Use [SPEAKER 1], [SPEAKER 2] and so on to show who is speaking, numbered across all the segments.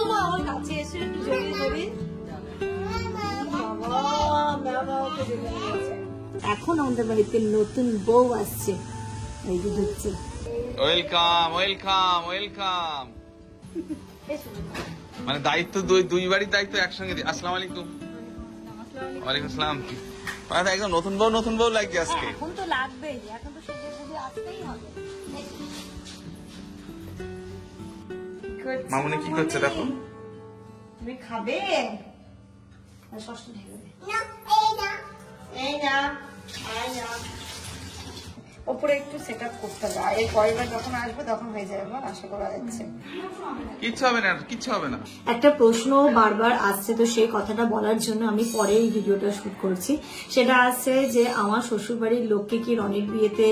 [SPEAKER 1] মা আমার কাছে এসে একটু জড়িয়ে ধরি। এখন আমাদের বাড়িতে নতুন বউ আসছে, এই যে ঢুকছে।
[SPEAKER 2] Welcome welcome welcome. মানে দায়িত্ব দুই বাড়ির দায়িত্ব একসঙ্গে। আসসালামু আলাইকুম। ওয়ালাইকুম আসসালাম। মানে একদম নতুন বউ লাগছে আজকে।
[SPEAKER 1] এখন তো লাগবেই, এখন তো সব বুঝে আসতেই হবে।
[SPEAKER 2] মামুনি কি করছে দেখো?
[SPEAKER 1] তুমি খাবে? ষষ্ঠ ঢেলে দে। এই না ওপরে একটু সেট আপ করতে হবে, এর পরের বার যখন আসবে তখন হয়ে যাবে, আশা করা যাচ্ছে।
[SPEAKER 2] কিচ্ছু হবে না।
[SPEAKER 1] একটা প্রশ্ন বারবার আসছে, তো সেই কথাটা বলার জন্য আমি পরে এই ভিডিওটা শুট করছি। সেটা আসছে যে আমার শ্বশুর বাড়ির লোককে কি রনির বিয়েতে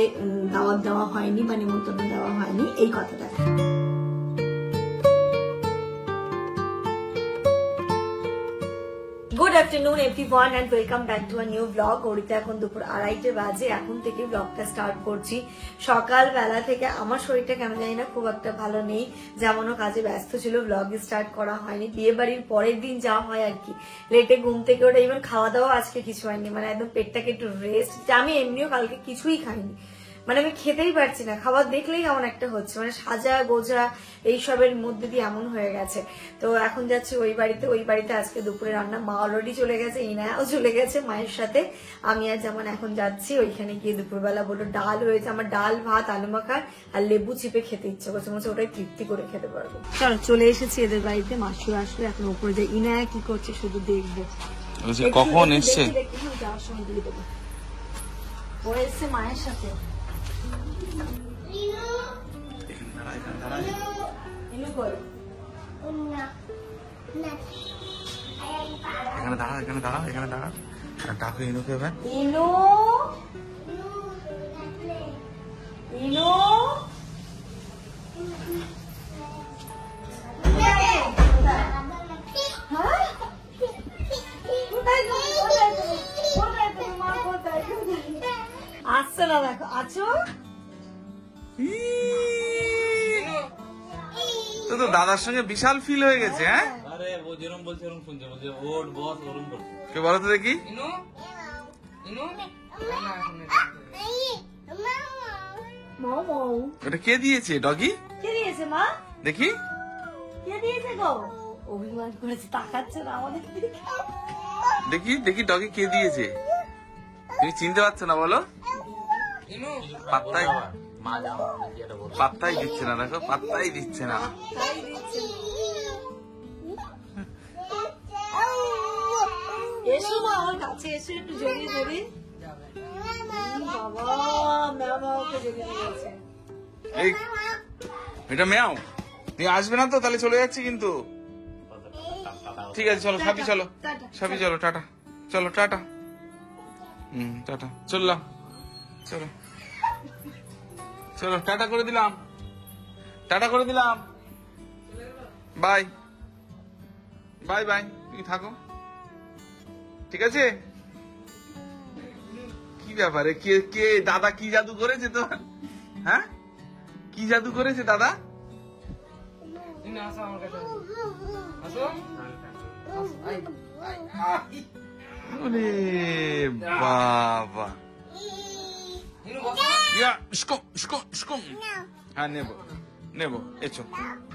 [SPEAKER 1] দাওয়াত দেওয়া হয়নি বা নিমন্ত্রণ দেওয়া হয়নি, এই কথাটা। Good afternoon everyone and welcome back to a new blog. ওড়িতে এখন দুপুর 2:30 বাজে। এখন থেকে ব্লগটা স্টার্ট করছি। সকালবেলা থেকে আমার শরীরটা কেন জানি না খুব একটা ভালো নেই, যেমনও কাজে ব্যস্ত ছিল, ব্লগ স্টার্ট করা হয়নি। বিয়ে বাড়ির পরের দিন যা হয় আর কি, লেটে ঘুম থেকে ওঠে, ইভেন খাওয়া দাওয়া আজকে কিছু হয়নি, মানে একদম পেটটাকে একটু রেস্ট। আমি এমনিও কালকে কিছুই খাইনি, মানে আমি খেতেই পারছি না, খাবার দেখলেই কেমন একটা হচ্ছে, মানে সাজা গোজা এইসবের মধ্যে দিয়ে এমন হয়ে গেছে। তো এখন যাচ্ছি ওই বাড়িতে আজকে দুপুরে রান্না, মা অলরেডি চলে গেছে, ইনায়াও চলে গেছে মায়ের সাথে। আমি আর যেমন এখন যাচ্ছি ওইখানে গিয়ে দুপুরবেলা বললো ডাল হয়েছে, আমার ডাল ভাত আলু মাখা আর লেবু চিপে খেতে ইচ্ছে করছে, মনে হচ্ছে ওটাই তৃপ্তি করে খেতে পারবো। চলো চলে এসেছি এদের বাড়িতে, মাসিও আসলে এখন উপরে যে ইনায়া কি করছে শুধু দেখবো,
[SPEAKER 2] কখন এসছে
[SPEAKER 1] যাওয়ার সময় দিয়ে দেবো। ও এসছে মায়ের সাথে।
[SPEAKER 2] এখানে দাঁড়া ডাকো ইনুকে এবার।
[SPEAKER 1] ইনু আসছে না, দেখো আছো।
[SPEAKER 2] তো দাদার সঙ্গে বিশাল ফিল হয়ে গেছে। হ্যাঁ,
[SPEAKER 3] আরে ও যেরকম বলছে ওরকম শুনছে, বলছে ওর বস ওরকম করছে।
[SPEAKER 2] কে বলো তো দেখি? এটা কে দিয়েছে? ডগি
[SPEAKER 1] কে দিয়েছে মা?
[SPEAKER 2] দেখি
[SPEAKER 1] কে দিয়েছে গো? অভিমান করেছে, তাকাচ্ছে না আমাদের দিকে।
[SPEAKER 2] দেখি ডগি কে দিয়েছে? তুমি চিনতে পারছো না বলো? পাত্তাই দিচ্ছে না, দেখো পাত্তাই দিচ্ছে না।
[SPEAKER 1] এসো মা আমার কাছে এসে একটু জড়িয়ে ধরি। বাবা ম্যাম ওকে জড়িয়ে নিয়েছে।
[SPEAKER 2] এই এটা ম্যাও, তুমি আসবে না তো? তাহলে চলে যাচ্ছি কিন্তু। ঠিক আছে চলো সাপি, চলো সাপি, চলো টাটা, চলো টাটা। টাটা, চললাম, চলো টাটা করে দিলাম, বাই বাই। তুমি থাকো, ঠিক আছে? কি ব্যাপারে, কে দাদা কি জাদু করেছে তো? হ্যাঁ, কি জাদু করেছে দাদা? বাবা, হ্যাঁ নেবো এসো।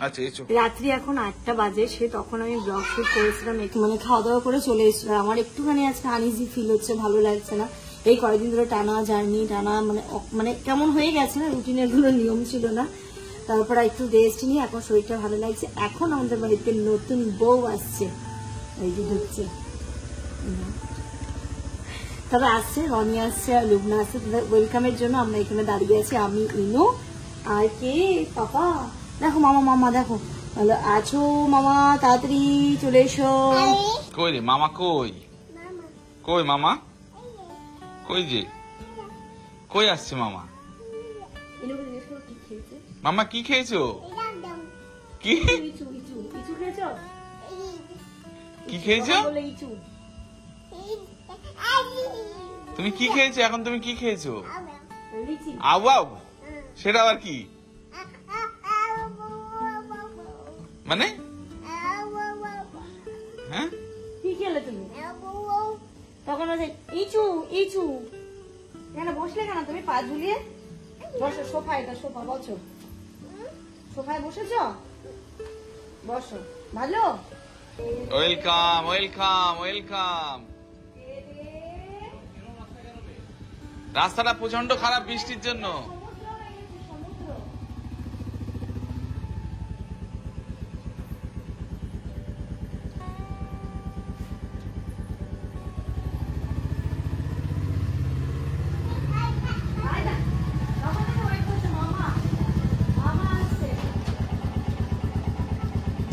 [SPEAKER 2] আচ্ছা এসো।
[SPEAKER 1] রাত্রি এখন 8টা বাজে, সে তখন আমি ব্লগ শুট করেছিলাম, একটু মানে খাওয়া দাওয়া করে চলে এসেছিলাম। আমার একটুখানি আজকে আনইজি ফিল হচ্ছে, ভালো লাগছে না। এই কয়েকদিন ধরে টানা জার্নি মানে কেমন হয়ে গেছে না, রুটিনের কোনো নিয়ম ছিল না। তারপর একটু রেস্ট নিয়ে এখন শরীরটা ভালো লাগছে। এখন আমাদের বাড়িতে নতুন বউ আসছে, এই যে ঢুকছে। তবে আসছে রনি আসছে আর লুবনা আসছে, তাদের ওয়েলকামের জন্য আমরা এখানে দাঁড়িয়ে আছি, আমি ইনু আর কে পাপা। দেখো মামা দেখো, বলো আছো মামা, তাড়াতাড়ি চলে এসো।
[SPEAKER 2] কই রে মামা? কই মামা? কই যে কই আসছে মামা? মামা কি খেয়েছো? কি খেয়েছো? তুমি কি খেয়েছো এখন? তুমি কি খেয়েছো? আউ সেটা আবার কি মানে?
[SPEAKER 1] তখন বলছে ইচু ইচু। এখানে বসলে কেন তুমি পা ঝুলিয়ে? বসো সোফা, এটা সোফা, বসো সোফায় বসেছ, বসো। ভালো,
[SPEAKER 2] ওয়েলকাম ওয়েলকাম ওয়েলকাম। রাস্তাটা প্রচন্ড খারাপ বৃষ্টির জন্য।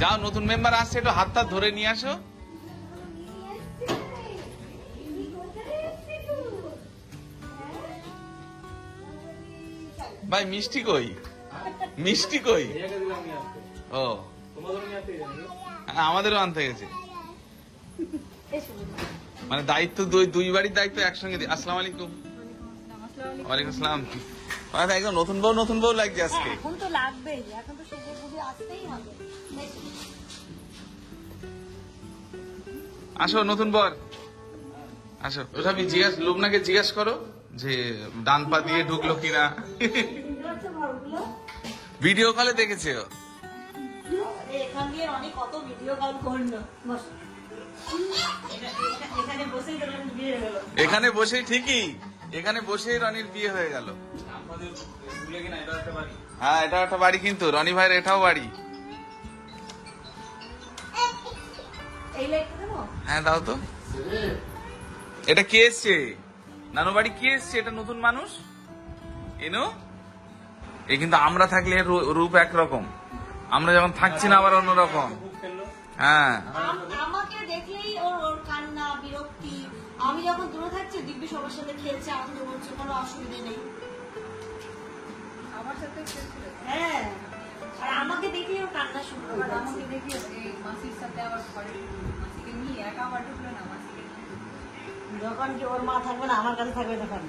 [SPEAKER 2] যাও, নতুন মেম্বার আসছে, একটু হাত হাত ধরে নিয়ে আসো। ভাই মিষ্টি কই? মিষ্টি কই?
[SPEAKER 3] এটাকে দিলাম নিয়ে আসতে।
[SPEAKER 2] ও
[SPEAKER 3] তোমাদের নিয়ে আসতে গেছে।
[SPEAKER 2] হ্যাঁ, আমাদেরও আনতে গেছে। মানে দায়িত্ব দুই বাড়ির দায়িত্ব একসঙ্গে। আসসালামু আলাইকুম। ওয়ালাইকুম আসসালাম। একদম নতুন বউ লাগছে আজকে।
[SPEAKER 1] এখন তো লাগবেই, এখন তো সেজে গুজে আসতেই হবে।
[SPEAKER 2] আসো নতুন বর, আসো। ওটা লুবনাকে জিজ্ঞাসা করো যে ডান পা দিয়ে ঢুকলো কিনা। ভিডিও কলে দেখেছে ও।
[SPEAKER 1] এখান দিয়ে অনেক কত ভিডিও কল করলো। এখানে বসেই তো বিয়ে হলো।
[SPEAKER 2] এখানে বসেই ঠিকই, এখানে বসেই রনির বিয়ে হয়ে গেল।
[SPEAKER 3] আমাদের স্কুলে কিনা এটা একটা বাড়ি।
[SPEAKER 2] হ্যাঁ, এটা একটা বাড়ি, কিন্তু রনি ভাইয়ের এটাও বাড়ি।
[SPEAKER 1] এই লাইটটা দেবো?
[SPEAKER 2] হ্যাঁ দাও তো। এটা কে এসছে? নানু বাড়ি কে এসছে? এটা নতুন মানুষ এনো। এ কিন্তু আমরা থাকলে এর রূপ একরকম, আমরা যখন থাকছি না আবার অন্যরকম।
[SPEAKER 3] খুব খেললো।
[SPEAKER 2] হ্যাঁ,
[SPEAKER 1] আমাকে দেখলেই ওর কান্না, বিরক্তি। আমি যখন দূরে থাকছি দিব্যি সবার সাথে খেলছে, আনন্দ করছে, কোনো অসুবিধে নেই।
[SPEAKER 4] আমার সাথে খেলছিল।
[SPEAKER 1] হ্যাঁ, আর আমাকে দেখলেই ওর কান্না শুরু করে
[SPEAKER 4] আবার
[SPEAKER 1] যাচ্ছে।
[SPEAKER 4] আমাকে দেখি এই মাসির সাথে আবার ঘরে ঢুকলো। মাসিকে নিয়ে একা আবার ঢুকলো না, মাসিকে নিয়ে।
[SPEAKER 1] যখন কি ওর মা থাকবে না, আমার কাছে থাকবে তখন।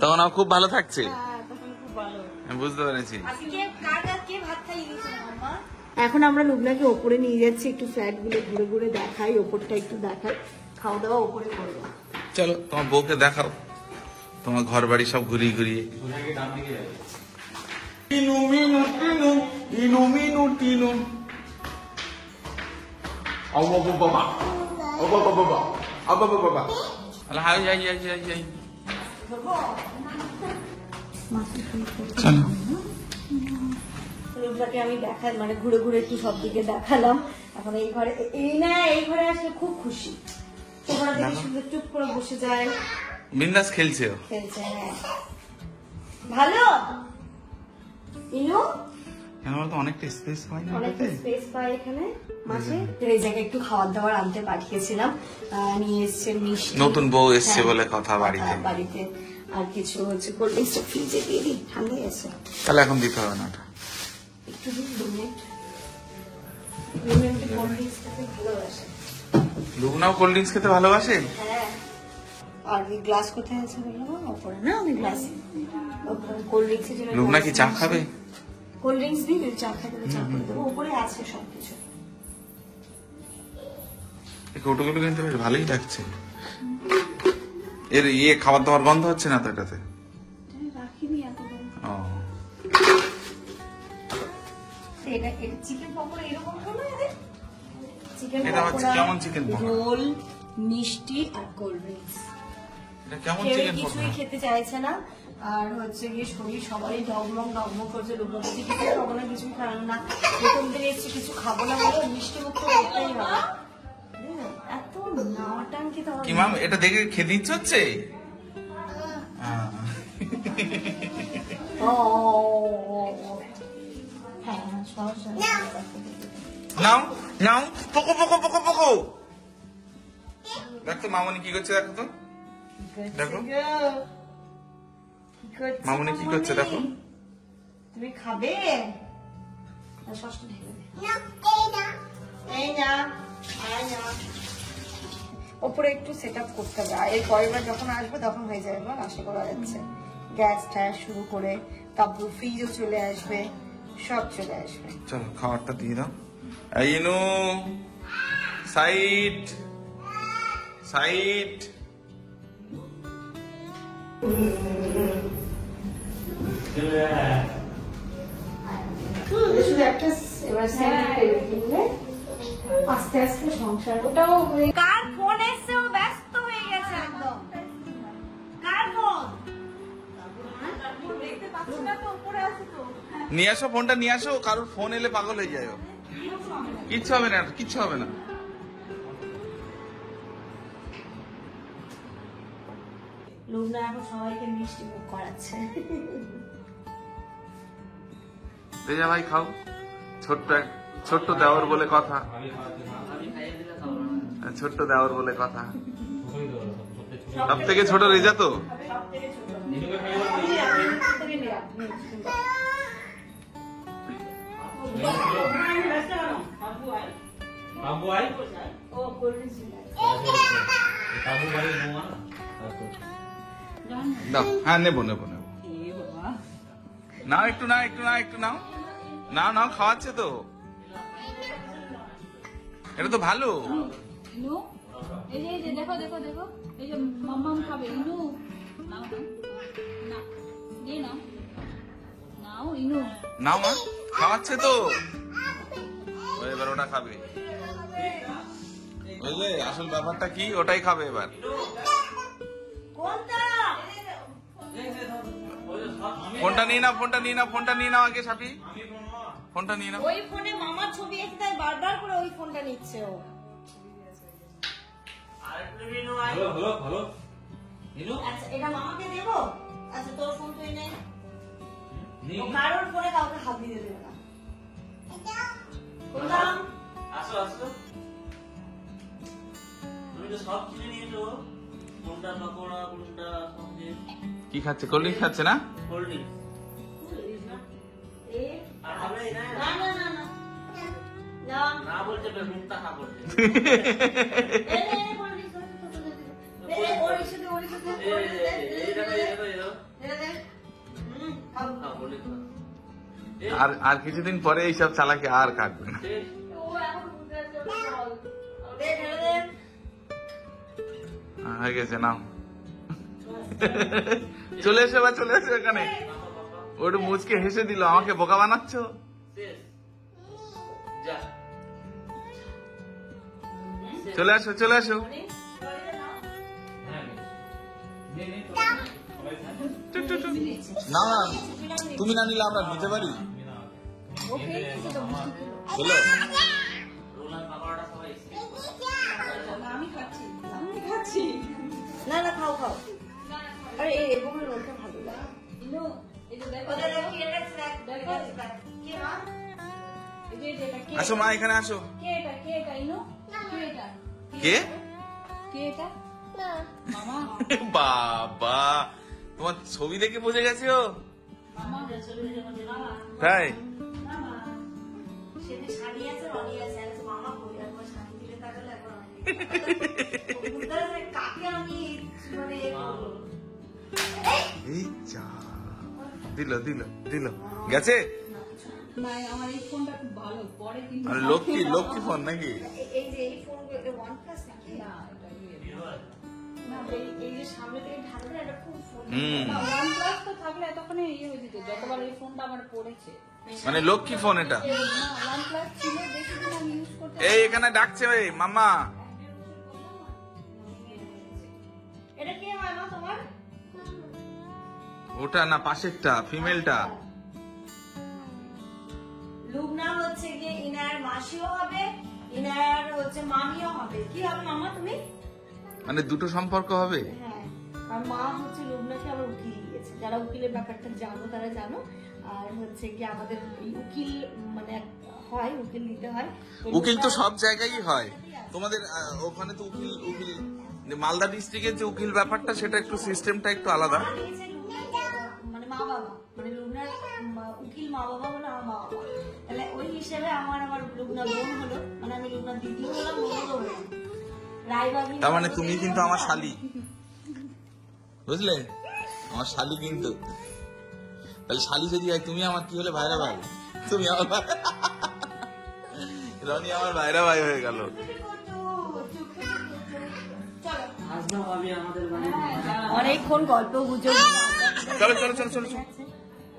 [SPEAKER 2] তখন আমার খুব ভালো থাকছে।
[SPEAKER 1] হ্যাঁ, তখন খুব ভালো।
[SPEAKER 2] আমি বুঝতে পেরেছি।
[SPEAKER 1] আজকে কার কে ভাত খাইয়ে দিয়েছে মাম্মা? এখন আমরা লুবনাকে ওপরে নিয়ে যাচ্ছি, একটু ফ্ল্যাট গুলো ঘুরে ঘুরে দেখাই, ওপরটা একটু দেখাই, খাওয়া দাওয়া ওপরে করবো।
[SPEAKER 2] চলো তোমার বউকে দেখাও তোমার ঘর বাড়ি সব ঘুরিয়ে ঘুরিয়ে।
[SPEAKER 3] সোজা গিয়ে ডান দিকে যাবে।
[SPEAKER 2] টিনু মিনু টিনু ইনু মিনু টিনু। ও বাবা, ও বাবা, ও বাবা। আল্লাহ hi hi hi hi hi. চলো।
[SPEAKER 1] লুবনাকে আমি দেখাই, মানে ঘুরে ঘুরে একটু সব দিকে দেখালাম। এখন এই ঘরে আসলে খুব খুশি। তোমরা দেখে সুন্দর চুপ করে বসে যায়,
[SPEAKER 2] বিন্দাস খেলছে ও।
[SPEAKER 1] খেলছে। হ্যাঁ, ভালো ইনু,
[SPEAKER 2] কেন বলতো অনেকটা স্পেস হয় না
[SPEAKER 1] অনেক
[SPEAKER 2] এটাতে?
[SPEAKER 1] স্পেস পায় এখানে মাঝে। এই জায়গায় একটু খাবার দাবার আনতে পাঠিয়েছিলাম, নিয়ে এসছে মিষ্টি।
[SPEAKER 2] নতুন বউ এসছে
[SPEAKER 1] হ্যাঁ,
[SPEAKER 2] বলে কথা বাড়িতে।
[SPEAKER 1] বাড়িতে আর কিছু হচ্ছে কোল্ড ড্রিঙ্কস ফ্রিজে দিয়ে দিই, ঠান্ডা গেছে।
[SPEAKER 2] তাহলে এখন দিতে হবে না ওটা।
[SPEAKER 1] একটু দিন 2 মিনিট। 2 মিনিট কোল্ড ড্রিঙ্কস খেতে ভালোবাসে।
[SPEAKER 2] লুবনাও কোল্ড ড্রিঙ্কস খেতে ভালোবাসে।
[SPEAKER 1] হ্যাঁ, আর এই গ্লাস কোথায় আছে বলবো? ওপরে না, আমি গ্লাস কোল্ড ড্রিঙ্কসের জন্য।
[SPEAKER 2] লুবনা কি চা খাবে?
[SPEAKER 1] কোল্ড ড্রিঙ্কস দিই, চা খাবে, চা করে দেবো। ওপরে আছে সবকিছু।
[SPEAKER 2] এই কৌটোগুলো কিন্তু বেশ ভালোই লাগছে। এর খাবার দাবার গন্ধ হচ্ছে না তো এটাতে?
[SPEAKER 1] রাখিনি এতক্ষণ।
[SPEAKER 2] ও,
[SPEAKER 1] এটা চিকেন পকোড়া এরকম হলো এদের। চিকেন
[SPEAKER 2] এটা হচ্ছে
[SPEAKER 1] পকোড়া,
[SPEAKER 2] কেমন চিকেন পকোড়া?
[SPEAKER 1] রোল, মিষ্টি আর কোল্ড ড্রিঙ্কস।
[SPEAKER 2] এটা কেমন
[SPEAKER 1] কেউ
[SPEAKER 2] চিকেন
[SPEAKER 1] কিছুই
[SPEAKER 2] পকোড়া?
[SPEAKER 1] খেতে চাইছে না। আর হচ্ছে গিয়ে শরীর সবাই ডগমগ করছে। লোকজন কিছু খাবো না, কিছুই খাবো না। প্রথম দিন এসছে কিছু খাবো না বলে মিষ্টি মুখ তো করতেই হবে। এত নাটাঙ্কি তো
[SPEAKER 2] কি মাম, এটা দেখে খেতে ইচ্ছে হচ্ছে?
[SPEAKER 1] ও হ্যাঁ, সমস্যা নেই।
[SPEAKER 2] নাও নাও, পোকো পোকো পোকো পোকো। দেখো মামনি কি করছে, দেখো তো। দেখো মামনি কি করছে দেখো।
[SPEAKER 1] তুমি খাবে? ষষ্ঠ ঢেলে দে। এই না, আয় না। ওপরে একটু সেট আপ করতে হবে। আর এর পরের বার যখন আসবে তখন হয়ে যাবে, বল আশা করা যাচ্ছে। গ্যাস ট্যাস শুরু করে তারপর ফ্রিজও চলে আসবে, সব চলে আসবে।
[SPEAKER 2] চলো খাবারটা দিয়ে দাও। ইনু সাইড সাইড।
[SPEAKER 1] শুধু একটা এবার আস্তে আস্তে সংসার ওটাও কার ফোন এসছে ও ব্যস্ত হয়ে গেছে একদম কার ফোন
[SPEAKER 2] নিয়ে আসো ফোনটা, নিয়ে আসো। কারোর ফোন এলে পাগল হয়ে যায় ও। কিচ্ছু হবে না, কিচ্ছু হবে না।
[SPEAKER 1] লুবনা এখন সবাইকে মিষ্টি মুখ করাচ্ছে।
[SPEAKER 2] তেজা ভাই খাও, ছোট্ট দেওর বলে কথা, ছোট্ট দেওর বলে কথা। সব থেকে ছোট রেজা তো।
[SPEAKER 3] বাবু আই বাবু ভাই নোয়া
[SPEAKER 2] দাও, হ্যাঁ নেবো নেবো নেবো। নাও একটু, নাও একটু, নাও একটু, নাও নাও নাও, খাওয়াচ্ছে তো, এটা তো ভালো।
[SPEAKER 4] ইনু এই যে দেখো দেখো দেখো এই যে মাম্মাম খাবে ইনু নাও না দিয়ে নাও নাও ইনু
[SPEAKER 2] নাও মা, খাওয়াচ্ছে তো। ও এবার ওটা খাবে, বুঝলে আসল ব্যাপারটা কি, ওটাই খাবে এবার। ফোনটা নিয়ে নাও, ফোনটা নিয়ে নাও, ফোনটা নিয়ে নাও আগে সাপি, ফোনটা নিয়ে নাও।
[SPEAKER 1] ওই ফোনে মামার ছবি এসে তাই বারবার করে ওই ফোনটা নিচ্ছে ও।
[SPEAKER 3] হ্যালো হ্যালো হ্যালো ইনু
[SPEAKER 1] আচ্ছা এটা মামাকে দেবো। আচ্ছা তোর ফোন তুই নে,
[SPEAKER 3] নি
[SPEAKER 1] ও কারোর ফোনে কাউকে হাত দিতে দেবে না। বললাম
[SPEAKER 5] আসো আসো, তুমি তো সব কিনে নিয়েছো, কোনটা পকোড়া কোনটা সবজি।
[SPEAKER 2] কি খাচ্ছে? কোল্ড ড্রিঙ্ক খাচ্ছে না?
[SPEAKER 5] কোল্ড ড্রিঙ্ক
[SPEAKER 1] এ
[SPEAKER 5] আর হবে না,
[SPEAKER 1] না না না না না
[SPEAKER 5] না বলছে মুখটা খা বলছে।
[SPEAKER 1] এ নে নে বল দিস এ ওর সাথে ওর সাথে
[SPEAKER 5] এই দেখো এই দেখো এই দেখো,
[SPEAKER 1] দে দে খাও
[SPEAKER 5] খা বলে খা।
[SPEAKER 2] আর কিছুদিন পরে এইসব চালাকি আর কাটবে না।
[SPEAKER 5] ঠিক
[SPEAKER 1] ও এখন বুঝতে পারছে দে ঢেলে দে।
[SPEAKER 2] হয়ে গেছে, নাও। চলে এসো বা, চলে এসো এখানে। ওটা মুচকে হেসে দিল, আমাকে বোকা বানাচ্ছ।
[SPEAKER 5] শেষ যা
[SPEAKER 2] চলে আসো, চলে আসো।
[SPEAKER 3] হ্যাঁ নে নে
[SPEAKER 2] টুক, টুক, টুক। না না, তুমি না নিলে আমরা নিতে পারি।
[SPEAKER 4] ওকে সেটা মিষ্টি
[SPEAKER 2] চলো,
[SPEAKER 5] রোলার পাকোড়াটা সবাই স্কিপ করো।
[SPEAKER 4] আমি খাচ্ছি
[SPEAKER 1] না না খাও খাও। আরে এই এরকম রোলটা ভালো লাগে।
[SPEAKER 4] ইনু এই যে দেখো
[SPEAKER 1] ওদের
[SPEAKER 4] দেখো
[SPEAKER 1] কি এটা স্ন্যাক দেখো কি মা
[SPEAKER 4] এই যে এটা কে
[SPEAKER 2] আসো মা, এখানে আসো।
[SPEAKER 4] কে এটা ইনু কে এটা
[SPEAKER 2] কে?
[SPEAKER 4] কে এটা মামা
[SPEAKER 2] বাবা, তোমার ছবি দেখে বুঝে গেছো?
[SPEAKER 4] মামা
[SPEAKER 2] তাই?
[SPEAKER 1] সেদিন শাড়ি আছে রনি আছে আর মামা বলে একবার শাড়ি দিলে তাহলে একবার অনেক কাকে আমি মানে
[SPEAKER 2] এই যা, দিল দিল দিল, গেছে।
[SPEAKER 4] না আমার এই ফোনটা খুব ভালো পরে কিন্তু
[SPEAKER 2] আর লক্ষ্মী ফোন নাকি?
[SPEAKER 1] এই যে এই ফোনগুলো ওয়ান প্লাস নাকি
[SPEAKER 4] না এটা ইয়ে
[SPEAKER 1] না এই যে সামনে থেকে ঢাকলে এটা খুব ফোন
[SPEAKER 2] হুম,
[SPEAKER 4] না OnePlus তো থাকলে এতক্ষণে ইয়ে হয়ে যেত যতবার এই ফোনটা আমার পড়েছে
[SPEAKER 2] মানে লক্ষ্মী ফোন এটা।
[SPEAKER 4] না OnePlus ছিল বেশি দিন আমি ইউজ করতে
[SPEAKER 2] এই এখানে ডাকছে ওই মামা।
[SPEAKER 1] এটা কি হয় না তোমার
[SPEAKER 2] ওটা না, পাশেরটা, ফিমেলটা।
[SPEAKER 1] লুবনা হচ্ছে গিয়ে ইনার মাসিও হবে, ইনার হচ্ছে মামিও হবে। কি হবে মামা তুমি?
[SPEAKER 2] মানে দুটো সম্পর্ক হবে।
[SPEAKER 1] হ্যাঁ, আর মা হচ্ছে লুবনাকে আবার উকিল দিয়েছে। যারা উকিলের ব্যাপারটা জানো তারা জানো। আর হচ্ছে কি আমাদের এই উকিল মানে হয়, উকিল দিতে হয়।
[SPEAKER 2] উকিল তো সব জায়গায় হয়। তোমাদের ওখানে তো উকিল মালদা ডিস্ট্রিক্টের যে উকিল ব্যাপারটা, সেটা একটু সিস্টেমটা একটু আলাদা।
[SPEAKER 1] মা দিয়েছে লুবনাকে, মানে মা বাবা, মানে লুবনার উকিল মা বাবা হলো আমার মা বাবা। তাহলে ওই হিসেবে আমার লুবনা বোন হলো, মানে আমি লুবনা দিদি হলাম, বোনও হলাম। রায়বাগি
[SPEAKER 2] তার মানে তুমি কিন্তু আমার শালি, বুঝলে? আমার শালি কিন্তু। তাহলে শালি যদি হয়, তুমি আমার কি হলে? ভাইরা ভাই। তুমি আমার রনি আমার ভাইরা ভাই হয়ে গেল।
[SPEAKER 1] চলো
[SPEAKER 5] ভাবি আমাদের বাড়ি
[SPEAKER 1] অনেকক্ষণ গল্প গুজব।
[SPEAKER 2] চলো চলো চলো চলো চলো।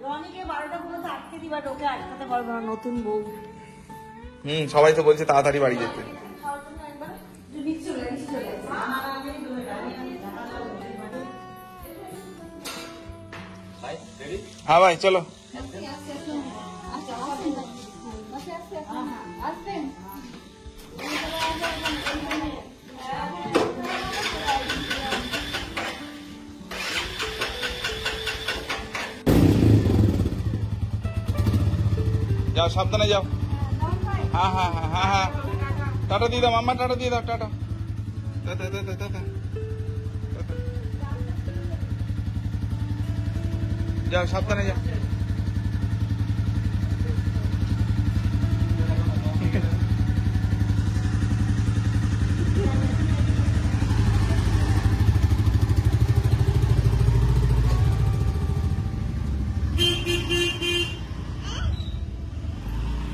[SPEAKER 1] রনিকে 12টা পর্যন্ত আটকে দিবা, ওকে আটকাতে পারবো না, নতুন বউ।
[SPEAKER 2] সবাই তো বলছে তাড়াতাড়ি বাড়ি যেতে। হ্যাঁ ভাই চলো। যাও সাবধানে যাও। হ্যাঁ হ্যাঁ হ্যাঁ হ্যাঁ হ্যাঁ টাটা দিয়ে দাও মাম্মা, টাটা দিয়ে দাও, টাটা টাটা টাটা টাটা। যাও সাবধানে যাও।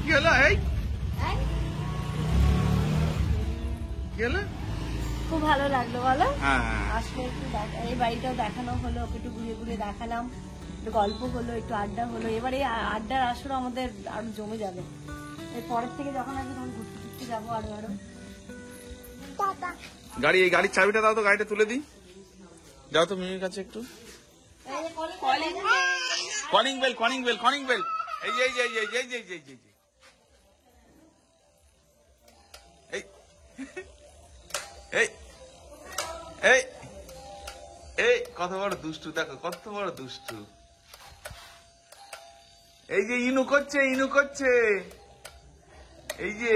[SPEAKER 2] কি হলো? এই কি হলো?
[SPEAKER 1] খুব ভালো লাগলো বলো।
[SPEAKER 2] হ্যাঁ
[SPEAKER 1] আসলে একটু এই বাড়িটাও দেখানো হলো, ওকে একটু ঘুরে ঘুরে দেখালাম, একটু গল্প হলো, একটু আড্ডা হলো। এবার এই আড্ডার আসর আমাদের আরো জমে যাবে। এর পরের থেকে যখন আসবে তখন ঘুরতে ঘুরতে যাবো আরো আরো।
[SPEAKER 2] গাড়ি, এই গাড়ির চাবিটা দাও তো, গাড়িটা তুলে দিই। যাও তো মিমির কাছে একটু। Calling bell, calling bell, calling bell. এই যে এই যে এই যে এই যে এই যে এই যে এই এই এই এই কত বড় দুষ্টু, দেখো কত বড় দুষ্টু। এই যে ইনু করছে, ইনু করছে, এই যে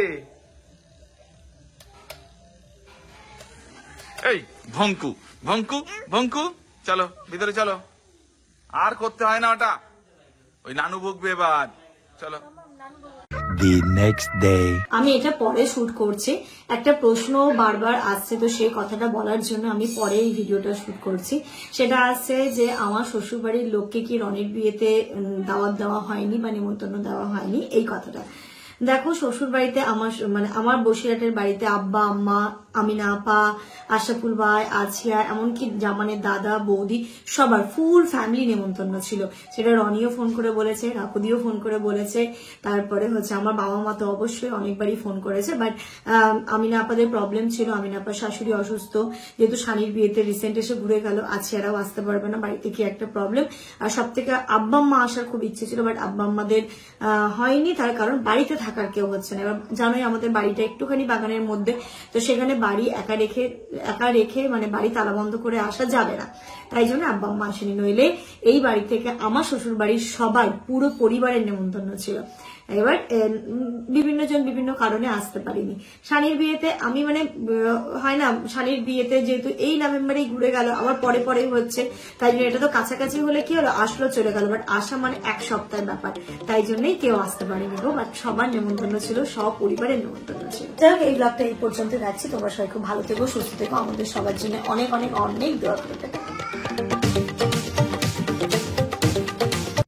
[SPEAKER 2] এই ভঙ্কু ভঙ্কু ভঙ্কু। চলো ভিতরে চলো, আর করতে হয় না ওটা, ওই নানু বকবে এবার। চলো।
[SPEAKER 6] The next day.
[SPEAKER 1] আমি এটা পরে শুট করছি, একটা প্রশ্ন বারবার আসছে, তো সেই কথাটা বলার জন্য আমি পরে এই ভিডিওটা শুট করছি। সেটা আসছে যে আমার শ্বশুরবাড়ির লোককে কি রনির বিয়েতে দাওয়াত দেওয়া হয়নি বা নিমন্ত্রণ দেওয়া হয়নি, এই কথাটা। দেখো শ্বশুর বাড়িতে আমার বসিরহাটের বাড়িতে আব্বা আম্মা, আমিনা আপা, আশাফুল ভাই, আছিয়া, এমনকি জামানের দাদা বৌদি সবার ফুল ফ্যামিলি নেমন্তন্ন ছিল। সেটা রনিও ফোন করে বলেছে, রাকুদিও ফোন করে বলেছে, তারপরে হচ্ছে আমার বাবা মা তো অবশ্যই অনেকবারই ফোন করেছে। বাট আমিনা আপাদের প্রবলেম ছিল, আমিনা আপার শাশুড়ি অসুস্থ, যেহেতু শানির বিয়েতে রিসেন্ট এসে ঘুরে গেল, আছিয়ারাও আসতে পারবে না, বাড়িতে কি একটা প্রবলেম। আর সব থেকে আব্বা আম্মা আসার খুব ইচ্ছে ছিল, বাট আব্বা আম্মাদের হয়নি, তার কারণ বাড়িতে থাকার কেউ হচ্ছে না। এবার জানোই আমাদের বাড়িটা একটুখানি বাগানের মধ্যে, তো সেখানে বাড়ি একা রেখে মানে বাড়ি তালা বন্ধ করে আসা যাবে না, তাই জন্য আব্বা আম্মা আসেনি। নইলে এই বাড়ি থেকে আমার শ্বশুর বাড়ির সবার পুরো পরিবারের নেমন্তন্ন ছিল। এবার বিভিন্ন জন বিভিন্ন কারণে আসতে পারিনি। শানির বিয়েতে আমি মানে হয় না, শানির বিয়েতে যেহেতু এই নভেম্বরেই ঘুরে গেল, আবার পরে পরে হচ্ছে, তাই জন্য এটা তো কাছাকাছি হলে কি হলো, আসলো চলে গেল, বাট আসা মানে এক সপ্তাহের ব্যাপার, তাই জন্যই কেউ আসতে পারেনি গো। বাট সবার নেমন্তন্ন ছিল, সব পরিবারের নেমন্তন্ন ছিল। যাই হোক, এই ব্লগটা এই পর্যন্ত রাখছি। তোমরা সবাই খুব ভালো থেকো, সুস্থ থেকো, আমাদের সবার জন্য অনেক অনেক অনেক দোয়া করতে।